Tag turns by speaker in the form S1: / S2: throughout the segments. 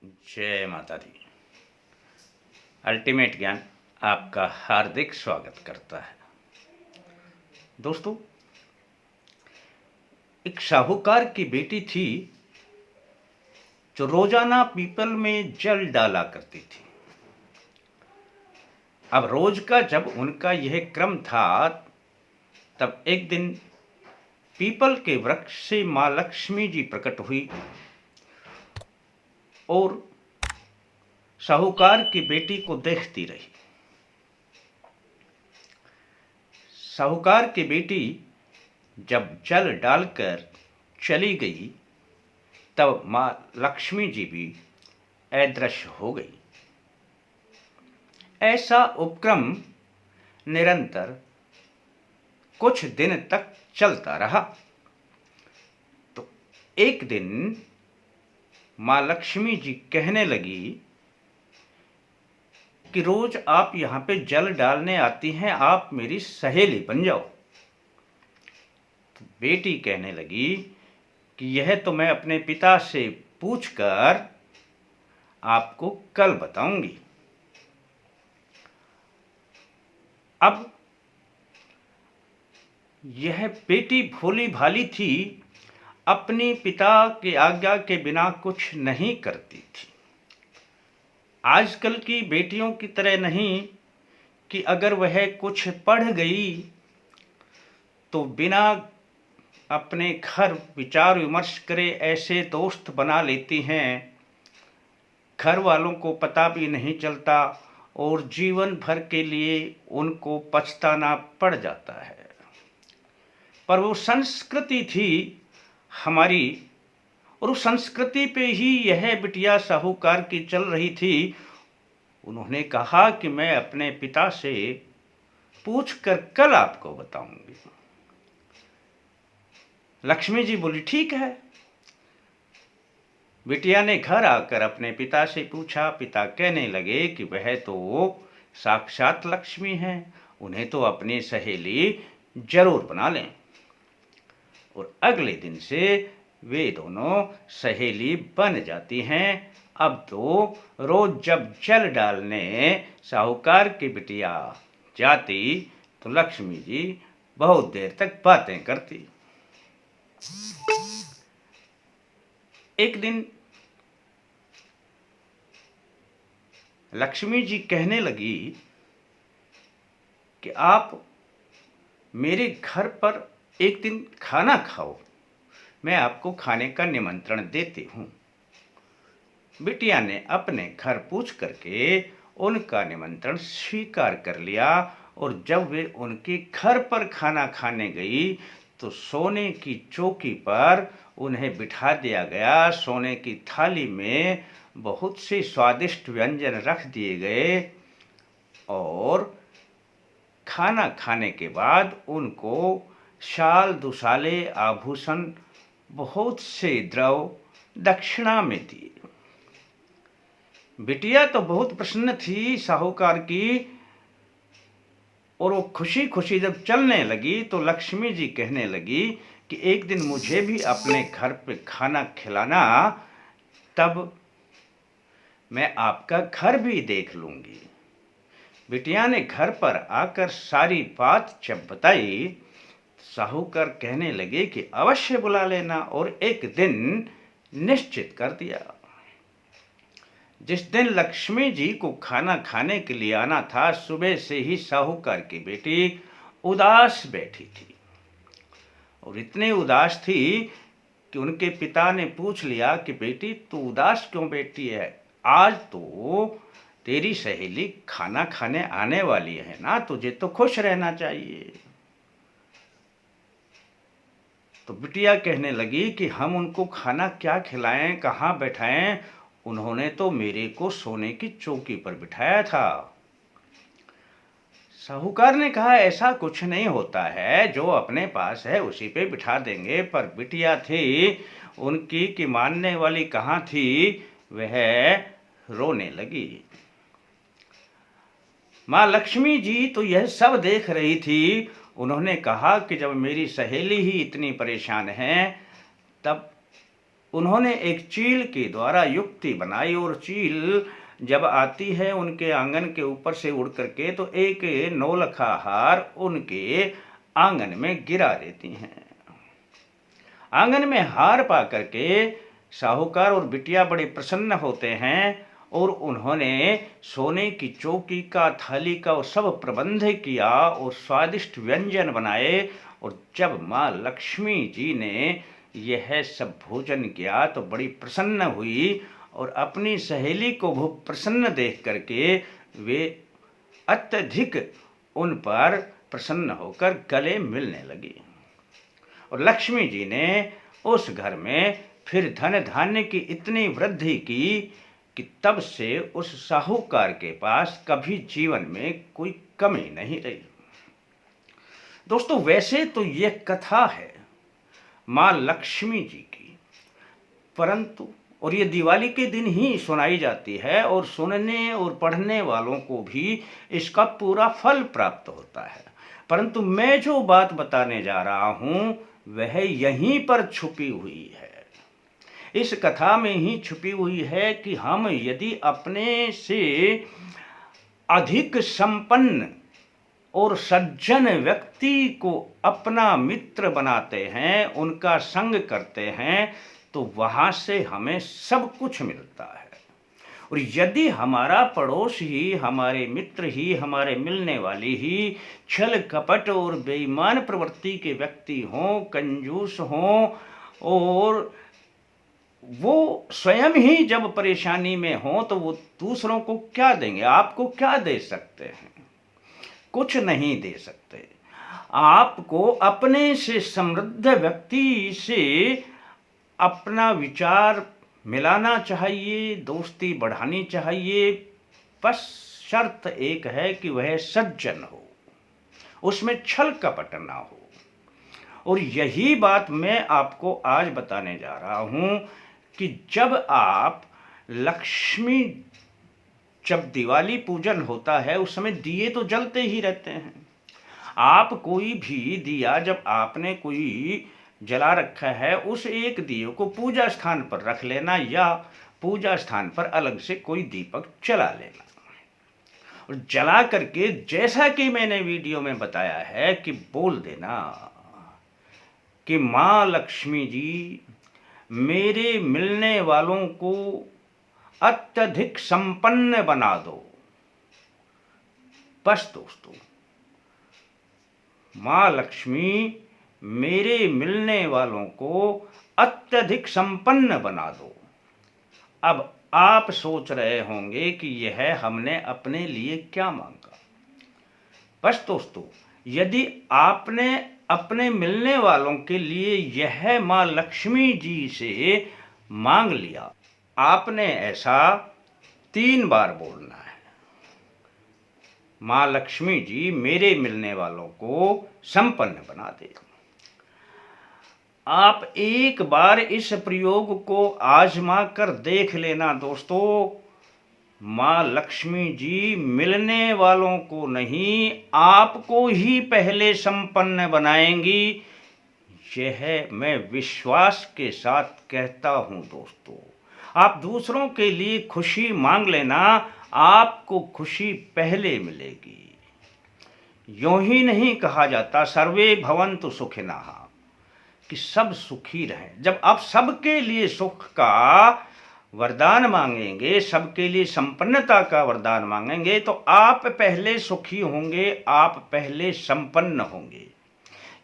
S1: जय माता दी। अल्टीमेट ज्ञान आपका हार्दिक स्वागत करता है। दोस्तों, एक साहूकार की बेटी थी जो रोजाना पीपल में जल डाला करती थी। अब रोज का जब उनका यह क्रम था, तब एक दिन पीपल के वृक्ष से मां लक्ष्मी जी प्रकट हुई और साहूकार की बेटी को देखती रही। साहूकार की बेटी जब जल डालकर चली गई, तब मां लक्ष्मी जी भी अदृश्य हो गई। ऐसा उपक्रम निरंतर कुछ दिन तक चलता रहा। तो एक दिन मां लक्ष्मी जी कहने लगी कि रोज आप यहाँ पे जल डालने आती हैं, आप मेरी सहेली बन जाओ। तो बेटी कहने लगी कि यह तो मैं अपने पिता से पूछकर आपको कल बताऊंगी। अब यह बेटी भोली भाली थी, अपनी पिता की आज्ञा के बिना कुछ नहीं करती थी। आजकल की बेटियों की तरह नहीं कि अगर वह कुछ पढ़ गई तो बिना अपने घर विचार विमर्श करे ऐसे दोस्त बना लेती हैं, घर वालों को पता भी नहीं चलता और जीवन भर के लिए उनको पछताना पड़ जाता है। पर वो संस्कृति थी हमारी, और उस संस्कृति पे ही यह बिटिया साहूकार की चल रही थी। उन्होंने कहा कि मैं अपने पिता से पूछकर कल आपको बताऊंगी। लक्ष्मी जी बोली, ठीक है। बिटिया ने घर आकर अपने पिता से पूछा। पिता कहने लगे कि वह तो साक्षात लक्ष्मी हैं, उन्हें तो अपनी सहेली जरूर बना लें। और अगले दिन से वे दोनों सहेली बन जाती हैं। अब तो रोज जब जल डालने साहूकार की बिटिया जाती तो लक्ष्मी जी बहुत देर तक बातें करती। एक दिन लक्ष्मी जी कहने लगी कि आप मेरे घर पर एक दिन खाना खाओ, मैं आपको खाने का निमंत्रण देती हूँ। बिटिया ने अपने घर पूछ करके उनका निमंत्रण स्वीकार कर लिया। और जब वे उनके घर पर खाना खाने गई तो सोने की चौकी पर उन्हें बिठा दिया गया। सोने की थाली में बहुत से स्वादिष्ट व्यंजन रख दिए गए और खाना खाने के बाद उनको शाल दुशाले आभूषण बहुत से द्रव दक्षिणा में दिए। बिटिया तो बहुत प्रसन्न थी साहूकार की, और वो खुशी खुशी जब चलने लगी तो लक्ष्मी जी कहने लगी कि एक दिन मुझे भी अपने घर पे खाना खिलाना, तब मैं आपका घर भी देख लूंगी। बिटिया ने घर पर आकर सारी बात जब बताई, साहूकार कहने लगे कि अवश्य बुला लेना, और एक दिन निश्चित कर दिया। जिस दिन लक्ष्मी जी को खाना खाने के लिए आना था, सुबह से ही साहूकार की बेटी उदास बैठी थी। और इतनी उदास थी कि उनके पिता ने पूछ लिया कि बेटी तू उदास क्यों बैठी है, आज तो तेरी सहेली खाना खाने आने वाली है ना, तुझे तो खुश रहना चाहिए। तो बिटिया कहने लगी कि हम उनको खाना क्या खिलाएं, कहाँ बैठाएं, उन्होंने तो मेरे को सोने की चौकी पर बिठाया था। साहूकार ने कहा, ऐसा कुछ नहीं होता है, जो अपने पास है उसी पे बिठा देंगे। पर बिटिया थी उनकी कि मानने वाली कहाँ थी, वह रोने लगी। माँ लक्ष्मी जी तो यह सब देख रही थी। उन्होंने कहा कि जब मेरी सहेली ही इतनी परेशान है, तब उन्होंने एक चील के द्वारा युक्ति बनाई और चील जब आती है उनके आंगन के ऊपर से उड़ करके तो एक नौलखा हार उनके आंगन में गिरा देती हैं। आंगन में हार पा करके साहूकार और बिटिया बड़े प्रसन्न होते हैं और उन्होंने सोने की चौकी का, थाली का और सब प्रबंध किया और स्वादिष्ट व्यंजन बनाए। और जब माँ लक्ष्मी जी ने यह सब भोजन किया तो बड़ी प्रसन्न हुई और अपनी सहेली को वो प्रसन्न देख करके वे अत्यधिक उन पर प्रसन्न होकर गले मिलने लगी। और लक्ष्मी जी ने उस घर में फिर धन धान्य की इतनी वृद्धि की कि तब से उस साहूकार के पास कभी जीवन में कोई कमी नहीं रही। दोस्तों, वैसे तो यह कथा है माँ लक्ष्मी जी की, परंतु और ये दिवाली के दिन ही सुनाई जाती है और सुनने और पढ़ने वालों को भी इसका पूरा फल प्राप्त होता है। परंतु मैं जो बात बताने जा रहा हूं वह यहीं पर छुपी हुई है, इस कथा में ही छुपी हुई है कि हम यदि अपने से अधिक संपन्न और सज्जन व्यक्ति को अपना मित्र बनाते हैं, उनका संग करते हैं, तो वहाँ से हमें सब कुछ मिलता है। और यदि हमारा पड़ोस ही, हमारे मित्र ही, हमारे मिलने वाली ही छल कपट और बेईमान प्रवृत्ति के व्यक्ति हों, कंजूस हों और वो स्वयं ही जब परेशानी में हों तो वो दूसरों को क्या देंगे? आपको क्या दे सकते हैं? कुछ नहीं दे सकते। आपको अपने से समृद्ध व्यक्ति से अपना विचार मिलाना चाहिए, दोस्ती बढ़ानी चाहिए, बस शर्त एक है कि वह सज्जन हो, उसमें छल कपट ना हो। और यही बात मैं आपको आज बताने जा रहा हूं कि जब आप लक्ष्मी, जब दिवाली पूजन होता है उस समय दिए तो जलते ही रहते हैं। आप कोई भी दिया जब आपने कोई जला रखा है, उस एक दिए को पूजा स्थान पर रख लेना या पूजा स्थान पर अलग से कोई दीपक जला लेना और जला करके जैसा कि मैंने वीडियो में बताया है कि बोल देना कि माँ लक्ष्मी जी मेरे मिलने वालों को अत्यधिक संपन्न बना दो। बस दोस्तों, माँ लक्ष्मी मेरे मिलने वालों को अत्यधिक संपन्न बना दो। अब आप सोच रहे होंगे कि यह हमने अपने लिए क्या मांगा। बस दोस्तों, यदि आपने अपने मिलने वालों के लिए यह माँ लक्ष्मी जी से मांग लिया, आपने ऐसा 3 बार बोलना है, माँ लक्ष्मी जी मेरे मिलने वालों को संपन्न बना दे। आप एक बार इस प्रयोग को आजमा कर देख लेना दोस्तों, माँ लक्ष्मी जी मिलने वालों को नहीं, आपको ही पहले संपन्न बनाएंगी। यह मैं विश्वास के साथ कहता हूं दोस्तों। आप दूसरों के लिए खुशी मांग लेना, आपको खुशी पहले मिलेगी। यूं ही नहीं कहा जाता सर्वे भवन्तु सुखिनः, कि सब सुखी रहें। जब आप सबके लिए सुख का वरदान मांगेंगे, सबके लिए संपन्नता का वरदान मांगेंगे, तो आप पहले सुखी होंगे, आप पहले संपन्न होंगे।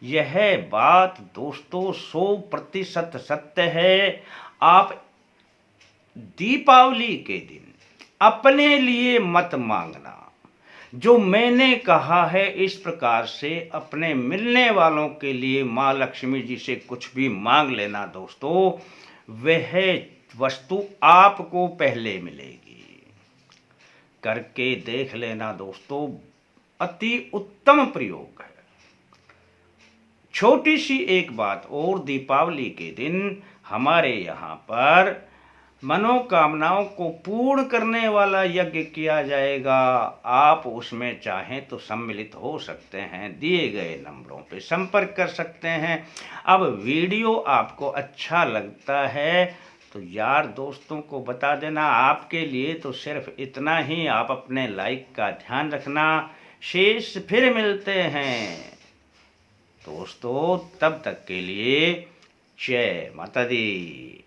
S1: यह बात दोस्तों 100% सत्य है। आप दीपावली के दिन अपने लिए मत मांगना, जो मैंने कहा है इस प्रकार से अपने मिलने वालों के लिए माँ लक्ष्मी जी से कुछ भी मांग लेना दोस्तों, वह वस्तु आपको पहले मिलेगी। करके देख लेना दोस्तों, अति उत्तम प्रयोग है। छोटी सी एक बात और, दीपावली के दिन हमारे यहाँ पर मनोकामनाओं को पूर्ण करने वाला यज्ञ किया जाएगा। आप उसमें चाहें तो सम्मिलित हो सकते हैं, दिए गए नंबरों पे संपर्क कर सकते हैं। अब वीडियो आपको अच्छा लगता है तो यार दोस्तों को बता देना। आपके लिए तो सिर्फ इतना ही, आप अपने लाइक का ध्यान रखना। शेष फिर मिलते हैं दोस्तों, तब तक के लिए जय माता दी।